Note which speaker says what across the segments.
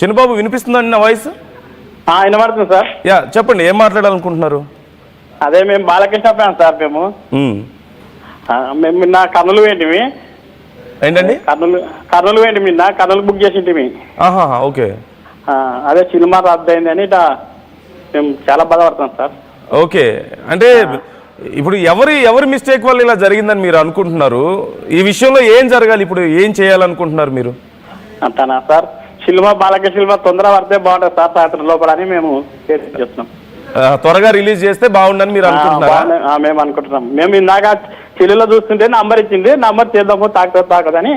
Speaker 1: చిన్నబాబు వినిపిస్తుందండి నా వాయిస్?
Speaker 2: వినబడుతుంది సార్.
Speaker 1: యా చెప్పండి, ఏం మాట్లాడాలనుకుంటున్నారు?
Speaker 2: అదే మేము బాలకృష్ణ ఫ్యాన్ సార్. మేము మేము నిన్న కర్నూలు ఏంటివి
Speaker 1: ఏంటండి?
Speaker 2: కర్నూలు ఏంటి నిన్న కర్నూలు బుక్ చేసింటివి.
Speaker 1: ఓకే.
Speaker 2: అదే సినిమా రద్దయింది అని మేము చాలా బాధపడతాం సార్.
Speaker 1: ఓకే, అంటే ఇప్పుడు ఎవరి మిస్టేక్ వల్ల ఇలా జరిగిందని మీరు అనుకుంటున్నారు? ఈ విషయంలో ఏం జరగాలి, ఇప్పుడు ఏం చేయాలనుకుంటున్నారు మీరు?
Speaker 2: అంతనా సార్, సినిమా బాలకృష్ణ సినిమా తొందర పడితే బాగుంటుంది సార్, సాయంత్రం లోపల అని మేము చెప్తున్నాం.
Speaker 1: త్వరగా రిలీజ్ చేస్తే బాగుండని మీరు అనుకుంటున్నారా?
Speaker 2: మేము అనుకుంటున్నాం. మేము ఇందాక చెల్లిలో చూస్తుంటే నంబర్ ఇచ్చింది, నంబర్ చేద్దాము తాకదని.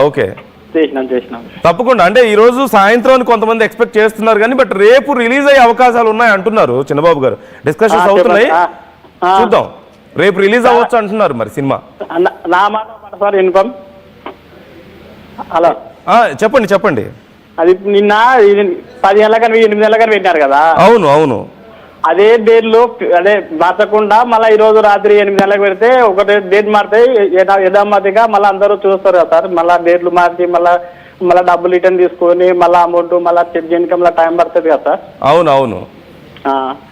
Speaker 1: ఓకే,
Speaker 2: చేసినాం.
Speaker 1: తప్పకుండా. అంటే ఈ రోజు సాయంత్రం కొంతమంది ఎక్స్పెక్ట్ చేస్తున్నారు కానీ బట్ రేపు రిలీజ్ అయ్యే అవకాశాలు ఉన్నాయి అంటున్నారు చిన్నబాబు గారు. డిస్కషన్స్ అవుతున్నాయి, చూద్దాం. రేపు రిలీజ్ అవ్వచ్చు అంటున్నారు మరి సినిమా.
Speaker 2: నా మాట సార్ ఇన్ఫామ్. హలో,
Speaker 1: చెప్పండి.
Speaker 2: అది నిన్న 10 గంటల కానీ 8 గంటల కానీ పెట్టినారు కదా.
Speaker 1: అవును.
Speaker 2: అదే డేట్లు అదే మార్చకుండా మళ్ళీ ఈ రోజు రాత్రి 8 గంటలకు పెడితే ఒకటే డేట్ మారుతాయి యథామతిగా. మళ్ళీ అందరూ చూస్తారు కదా సార్. మళ్ళీ డేట్లు మార్చి మళ్ళీ డబ్బులు రిటర్న్ తీసుకొని మళ్ళీ అమౌంట్ మళ్ళీ చెక్ చేయడానికి మళ్ళీ టైం పడుతుంది కదా సార్. అవును.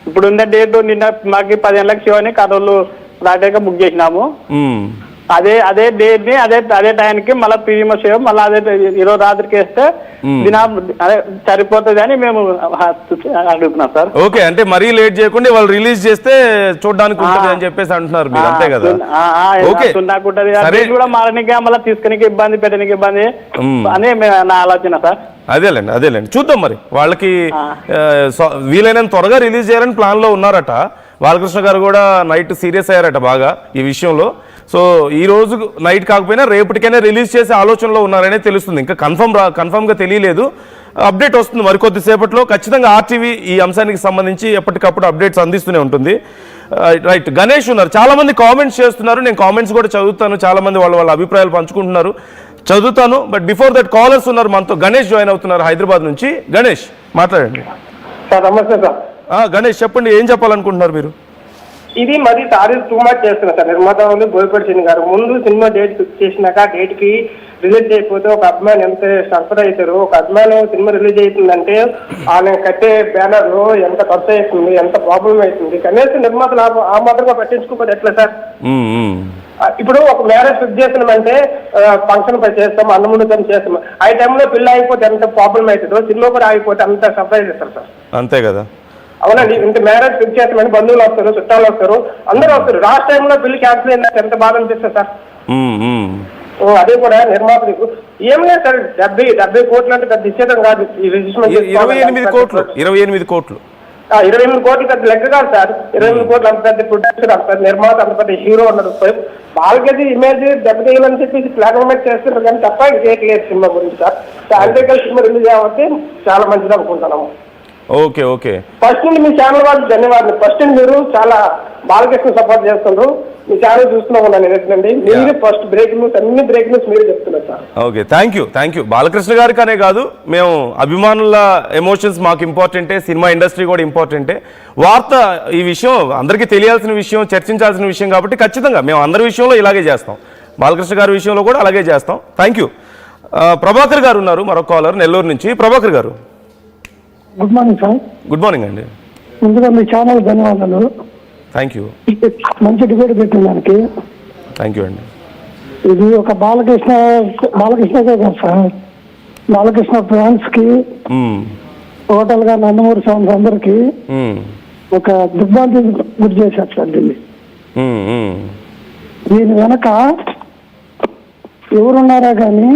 Speaker 2: ఇప్పుడు ఉన్న డేట్ నిన్న మాకు 10 గంటలకు షో అని కర్నూలు రాటేగా బుక్ చేసినాము. అదే డేట్ ని అదే టైంకి మళ్ళీ ప్రీమియం షో మళ్ళీ అదే ఈరోజు రాత్రికి వేస్తే అదే సరిపోతుంది అని మేము అడుగుతున్నాం సార్.
Speaker 1: ఓకే, అంటే మరీ లేట్ చేయకుండా వాళ్ళు రిలీజ్ చేస్తే చూడడానికి ఉంటుంది అని చెప్పేసి అంటున్నారు మీరు, అంతే కదా?
Speaker 2: కూడా మారనికే మళ్ళీ తీసుకునే ఇబ్బంది పెట్టడానికి ఇబ్బంది అని నా ఆలోచన సార్.
Speaker 1: అదేలేండి చూద్దాం. మరి వాళ్ళకి వీలైనంత త్వరగా రిలీజ్ చేయాలని ప్లాన్ లో ఉన్నారట. బాలకృష్ణ గారు కూడా నైట్ సీరియస్ అయ్యారట బాగా ఈ విషయంలో. సో ఈ రోజు నైట్ కాకపోయినా రేపటికైనా రిలీజ్ చేసే ఆలోచనలో ఉన్నారనే తెలుస్తుంది. ఇంకా కన్ఫర్మ్గా తెలియలేదు. అప్డేట్ వస్తుంది మరికొద్దిసేపట్లో. ఖచ్చితంగా ఆర్టీవీ ఈ అంశానికి సంబంధించి ఎప్పటికప్పుడు అప్డేట్స్ అందిస్తూనే ఉంటుంది. రైట్, గణేష్ ఉన్నారు. చాలామంది కామెంట్స్ చేస్తున్నారు, నేను కామెంట్స్ కూడా చదువుతాను. చాలామంది వాళ్ళ అభిప్రాయాలు పంచుకుంటున్నారు, చదువుతాను. బట్ బిఫోర్ దట్ కాలర్స్ ఉన్నారు మనతో. గణేష్ జాయిన్ అవుతున్నారు హైదరాబాద్ నుంచి. గణేష్ మాట్లాడండి.
Speaker 2: నమస్తే సార్.
Speaker 1: గణేష్ చెప్పండి, ఏం చెప్పాలనుకుంటున్నారు మీరు?
Speaker 2: ఇది మరి సారీ టూ మచ్ చేస్తున్నారు సార్ నిర్మాత బోయపాటి శ్రీని గారు. ముందు సినిమా డేట్ ఫిక్స్ చేసినాక డేట్ కి రిలీజ్ అయిపోతే ఒక అభిమాని ఎంత సఫర్ అవుతారు. ఒక అభిమాని సినిమా రిలీజ్ అవుతుందంటే ఆయన కట్టే బ్యానర్ లో ఎంత ఖర్చు అవుతుంది, ఎంత ప్రాబ్లం అవుతుంది. కనీసం నిర్మాతలు ఆ మాత్రంగా పట్టించుకోకపోతే ఎట్లా సార్? ఇప్పుడు ఒక మ్యారేజ్ ఫిక్స్ చేస్తున్నామంటే ఫంక్షన్ పై చేస్తాం, అన్నముందుకొని చేస్తాం. ఆ టైంలో పెళ్లి అయిపోతే ఎంత ప్రాబ్లం అవుతుందో సినిమా కూడా అయిపోతే అంత సర్ప్రైజ్ చేస్తారు సార్.
Speaker 1: అంతే కదా?
Speaker 2: అవునండి. ఇంత మ్యారేజ్ ఫిక్స్ చేస్తామని బంధువులు వస్తారు, చుట్టాలు వస్తారు, అందరూ వస్తారు. లాస్ట్ టైంలో పెళ్లి క్యాన్సిల్ అయినా ఎంత బాధ అనిపిస్తుంది సార్. అదే కూడా నిర్మాతలకు ఏం లేదు సార్. 70 కోట్లు అంటే పెద్ద నిశ్చితం కాదు. ఈ రిజిస్ట్రేషన్
Speaker 1: 28 కోట్లు 28
Speaker 2: కోట్లు పెద్ద లెక్క కాదు సార్. 28 కోట్లు అంత పెద్ద ప్రొడ్యూసర్, అంత పెద్ద నిర్మాత, అంత పెద్ద హీరో అన్నారు. వాళ్ళకి ఇమేజ్ దెబ్బతీయాలని చెప్పి ప్లాన్ చేస్తున్నారు కానీ తప్ప ఇంకేట్లేదు సినిమా గురించి సార్. సాయంత్రికల్ సినిమా రిలీజ్ అవ్వతే చాలా మంచిది అనుకుంటున్నాము.
Speaker 1: ఓకే.
Speaker 2: ఫస్ట్ నుండి మీ ఛానల్ వాళ్ళకి ధన్యవాదాలు. ఫస్ట్ మీరు చాలా బాలకృష్ణ సపోర్ట్ చేస్తున్నారు. మీ ఛానల్ చూస్తున్నా ఉన్నాను ఎట్లండి. మీరు ఫస్ట్ బ్రేకింగ్ న్యూస్ అన్ని బ్రేకింగ్ న్యూస్ మీరు చెప్తున్నారు sir.
Speaker 1: Okay, thank you. Balakrishna గారికి అనే కాదు, మేము అభిమానుల ఎమోషన్స్ మాకు ఇంపార్టెంటే, సినిమా ఇండస్ట్రీ కూడా ఇంపార్టెంటే. వార్త ఈ విషయం అందరికీ తెలియాల్సిన విషయం, చర్చించాల్సిన విషయం కాబట్టి ఖచ్చితంగా మేము అందరి విషయంలో ఇలాగే చేస్తాం. బాలకృష్ణ గారి విషయంలో కూడా అలాగే చేస్తాం. Thank you. ప్రభాకర్ గారు ఉన్నారు మరొక కాలర్ నెల్లూరు నుంచి. ప్రభాకర్ గారు
Speaker 3: good morning sir.
Speaker 1: Good morning అండి.
Speaker 3: ముందుగా మీ ఛానల్ ధన్యవాదాలు.
Speaker 1: Thank you.
Speaker 3: మంచి డిబేట్ పెట్టిన దానికి
Speaker 1: థ్యాంక్ యూ అండి.
Speaker 3: ఇది ఒక బాలకృష్ణకే కాదు సార్, బాలకృష్ణ ఫ్యాన్స్ కి టోటల్ గా నందమూరి ఫ్యాన్స్ అందరికి ఒక దిగ్భ్రాంతి గురి చేశారు సార్. దీని వెనక ఎవరున్నారా కానీ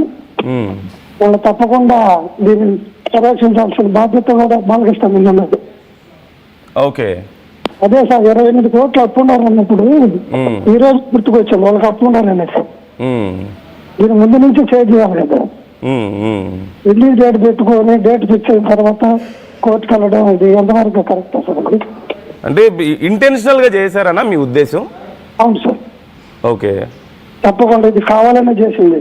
Speaker 3: వాళ్ళు తప్పకుండా దీన్ని ప్రదర్శించాల్సిన బాధ్యత కూడా బాలకృష్ణ మీద ఉన్నది.
Speaker 1: ఓకే,
Speaker 3: అదే సార్ 28 కోట్లు అప్పు ఉండాలన్నప్పుడు ఈ రోజు గుర్తుకొచ్చాం వాళ్ళకి అప్పు ఉండాలనేసి. దీని ముందు నుంచి చేంజ్ చేయాలి కదా. రిలీజ్ డేట్ పెట్టుకొని డేట్ ఫిక్స్ అయిన తర్వాత కోర్టుకు వెళ్ళడం ఇది ఎంతవరకు కరెక్ట్ సార్?
Speaker 1: అంటే ఇంటెన్షనల్ గా చేశారనా మీ ఉద్దేశం?
Speaker 3: అవును సార్.
Speaker 1: ఓకే,
Speaker 3: తప్పకుండా ఇది కావాలనే చేసింది.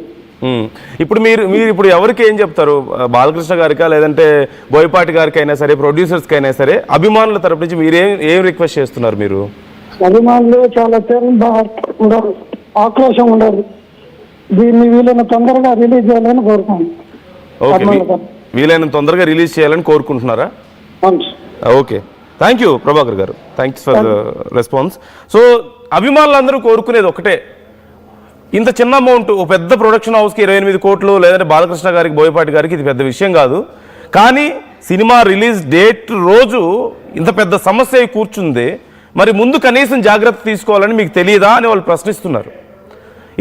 Speaker 1: ఇప్పుడు మీరు ఇప్పుడు ఎవరికి ఏం చెప్తారు? బాలకృష్ణ గారికా లేదంటే బోయపాటి గారికి అయినా సరే, ప్రొడ్యూసర్స్కి అయినా సరే, అభిమానుల తరపు నుంచి మీరు ఏం రిక్వెస్ట్ చేస్తున్నారు? మీరు
Speaker 3: అభిమానులు చాలా ఉండరు, ఆక్రోశం ఉండరు. దీన్ని వీళ్ళని తొందరగా రిలీజ్ చేయాలని కోరుతాను.
Speaker 1: వీలైనంత తొందరగా రిలీజ్ చేయాలని కోరుకుంటున్నారా?
Speaker 3: అవును sir.
Speaker 1: Okay, thank you Prabhakar గారు, థ్యాంక్స్ ఫర్ రెస్పాన్స్. సో అభిమానులందరూ కోరుకునేది ఒకటే, ఇంత చిన్న అమౌంట్ ఒక పెద్ద ప్రొడక్షన్ హౌస్కి 28 కోట్లు, లేదంటే బాలకృష్ణ గారికి, బోయపాటి గారికి ఇది పెద్ద విషయం కాదు. కానీ సినిమా రిలీజ్ డేట్ రోజు ఇంత పెద్ద సమస్య అయి కూర్చుంది, మరి ముందు కనీసం జాగ్రత్త తీసుకోవాలని మీకు తెలియదా అని వాళ్ళు ప్రశ్నిస్తున్నారు.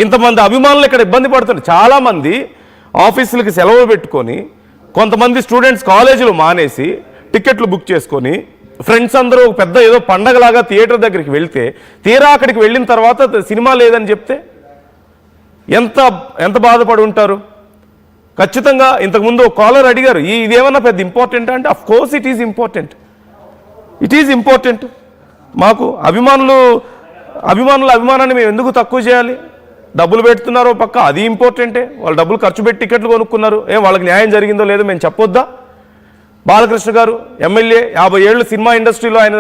Speaker 1: ఇంతమంది అభిమానులు ఇక్కడ ఇబ్బంది పడుతున్నారు. చాలామంది ఆఫీసులకి సెలవు పెట్టుకొని, కొంతమంది స్టూడెంట్స్ కాలేజీలు మానేసి టికెట్లు బుక్ చేసుకొని, ఫ్రెండ్స్ అందరూ ఒక పెద్ద ఏదో పండగలాగా థియేటర్ దగ్గరికి వెళ్తే, తీరా అక్కడికి వెళ్ళిన తర్వాత సినిమా లేదని చెప్తే ఎంత ఎంత బాధపడి ఉంటారు. ఖచ్చితంగా ఇంతకుముందు ఒక కాలర్ అడిగారు, ఇదేమన్నా పెద్ద ఇంపార్టెంట్ అంటే, of course it is important, it is important. మాకు అభిమానాన్ని మేము ఎందుకు తక్కువ చేయాలి? డబ్బులు పెడుతున్నారో పక్క, అది ఇంపార్టెంటే. వాళ్ళు డబ్బులు ఖర్చు పెట్టి టికెట్లు కొనుక్కున్నారు, వాళ్ళకి న్యాయం జరిగిందో లేదో మేము చెప్పొద్దా? బాలకృష్ణ గారు ఎమ్మెల్యే, 50 ఏళ్ళు సినిమా ఇండస్ట్రీలో ఆయన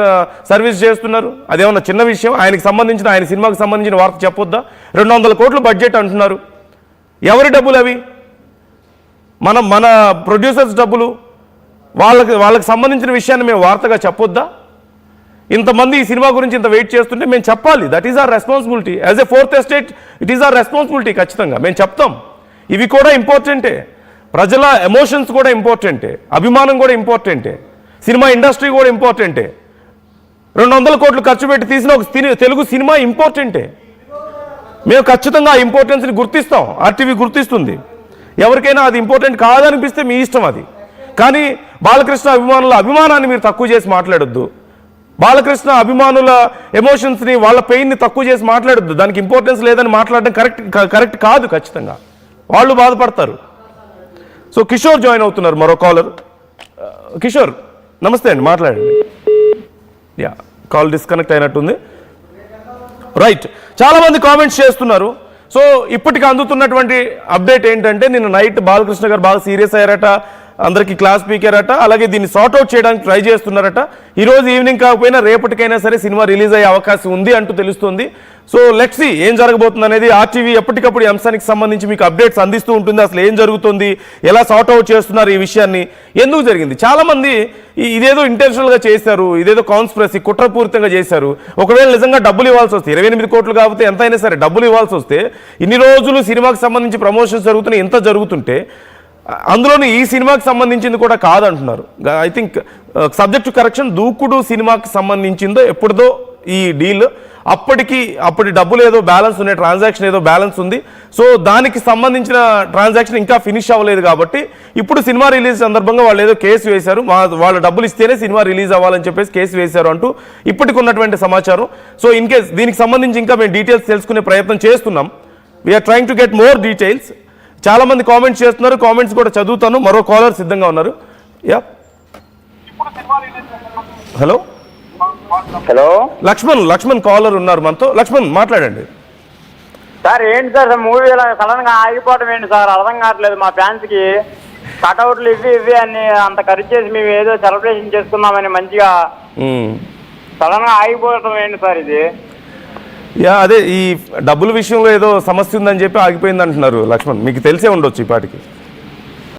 Speaker 1: సర్వీస్ చేస్తున్నారు, అదేమన్నా చిన్న విషయం? ఆయన సినిమాకి సంబంధించిన వార్త చెప్పొద్దా? 200 కోట్లు బడ్జెట్ అంటున్నారు, ఎవరి డబ్బులు అవి? మన ప్రొడ్యూసర్స్ డబ్బులు, వాళ్ళకి సంబంధించిన విషయాన్ని మేము వార్తగా చెప్పొద్దా? ఇంతమంది ఈ సినిమా గురించి ఇంత వెయిట్ చేస్తుంటే మేము చెప్పాలి. That is our responsibility as a fourth estate. It is our responsibility. ఖచ్చితంగా మేము చెప్తాం. ఇవి కూడా ఇంపార్టెంటే, ప్రజల ఎమోషన్స్ కూడా ఇంపార్టెంటే, అభిమానం కూడా ఇంపార్టెంటే, సినిమా ఇండస్ట్రీ కూడా ఇంపార్టెంటే. 200 కోట్లు ఖర్చు పెట్టి తీసిన ఒక తెలుగు సినిమా ఇంపార్టెంటే. మేము ఖచ్చితంగా ఆ ఇంపార్టెన్స్ని గుర్తిస్తాం, ఆర్టీవీ గుర్తిస్తుంది. ఎవరికైనా అది ఇంపార్టెంట్ కాదనిపిస్తే మీ ఇష్టం అది. కానీ బాలకృష్ణ అభిమానాన్ని మీరు తక్కువ చేసి మాట్లాడొద్దు. బాలకృష్ణ అభిమానుల ఎమోషన్స్ని, వాళ్ళ పెయిన్ని తక్కువ చేసి మాట్లాడొద్దు. దానికి ఇంపార్టెన్స్ లేదని మాట్లాడడం కరెక్ట్ కాదు. ఖచ్చితంగా వాళ్ళు బాధపడతారు. సో కిషోర్ జాయిన్ అవుతున్నారు, మరో కాలర్. కిషోర్ నమస్తే అండి, మాట్లాడండి. యా, కాల్ డిస్కనెక్ట్ అయినట్టుంది. రైట్, చాలామంది కామెంట్స్ చేస్తున్నారు. సో ఇప్పటికి అందుతున్నటువంటి అప్డేట్ ఏంటంటే, నిన్న నైట్ బాలకృష్ణ గారు బాగా సీరియస్ అయ్యారట, అందరికీ క్లాస్ పీకారట, అలాగే దీన్ని సార్ట్అవుట్ చేయడానికి ట్రై చేస్తున్నారట. ఈరోజు ఈవినింగ్ కాకపోయినా రేపటికైనా సరే సినిమా రిలీజ్ అయ్యే అవకాశం ఉంది అంటూ తెలుస్తుంది. సో లెట్స్ సీ ఏం జరగబోతుంది అనేది. ఆర్టీవీ ఎప్పటికప్పుడు ఈ అంశానికి సంబంధించి మీకు అప్డేట్స్ అందిస్తూ ఉంటుంది. అసలు ఏం జరుగుతుంది, ఎలా సార్ట్అవుట్ చేస్తున్నారు ఈ విషయాన్ని, ఎందుకు జరిగింది. చాలామంది ఇదేదో ఇంటెన్షనల్గా చేశారు, ఇదేదో కాన్స్పిరసీ, కుట్రపూరితంగా చేశారు. ఒకవేళ నిజంగా డబ్బులు ఇవ్వాల్సి వస్తే, 28 కోట్లు కాకపోతే ఎంతైనా సరే డబ్బులు ఇవ్వాల్సి వస్తే, ఇన్ని రోజులు సినిమాకి సంబంధించి ప్రమోషన్స్ జరుగుతున్నాయి, ఇంత జరుగుతుంటే అందులోని ఈ సినిమాకి సంబంధించింది కూడా కాదంటున్నారు. I think subject to correction, Dookudu సినిమాకి సంబంధించిందో ఎప్పుడుదో ఈ డీల్. అప్పటి డబ్బులు ఏదో బ్యాలెన్స్ ఉన్నాయి, ట్రాన్సాక్షన్ ఏదో బ్యాలెన్స్ ఉంది. సో దానికి సంబంధించిన ట్రాన్సాక్షన్ ఇంకా ఫినిష్ అవ్వలేదు. కాబట్టి ఇప్పుడు సినిమా రిలీజ్ సందర్భంగా వాళ్ళు ఏదో కేసు వేశారు, వాళ్ళ డబ్బులు ఇస్తేనే సినిమా రిలీజ్ అవ్వాలని చెప్పేసి కేసు వేశారు అంటూ ఇప్పటికి ఉన్నటువంటి సమాచారం. సో ఇన్ కేస్ దీనికి సంబంధించి ఇంకా మేము డీటెయిల్స్ తెలుసుకునే ప్రయత్నం చేస్తున్నాం. We are trying to get more details. చాలా మంది కామెంట్స్ చేస్తున్నారు, కామెంట్స్ కూడా చదువుతాను. మరో కాలర్ సిద్ధంగా ఉన్నారు. Yeah, hello
Speaker 2: hello,
Speaker 1: Lakshman caller ఉన్నారు మనతో. లక్ష్మణ్ మాట్లాడండి.
Speaker 2: సార్ ఏంటి సార్ మూవీ సడన్ గా ఆగిపోవడం ఏంటి సార్? అర్థం కావట్లేదు. మా ఫ్యాన్స్ కి కట్అవుట్లు ఇవి అని అంత ఖర్చు చేసి మేము ఏదో సెలబ్రేషన్ చేసుకుందామని మంచిగా సడన్ గా ఆగిపోవడం ఏంటి సార్ ఇది?
Speaker 1: యా, అదే ఈ డబ్బుల విషయంలో ఏదో సమస్య ఉందని చెప్పి ఆగిపోయింది అంటున్నారు లక్ష్మణ్. మీకు తెలిసే ఉండొచ్చు ఈ పాటికి.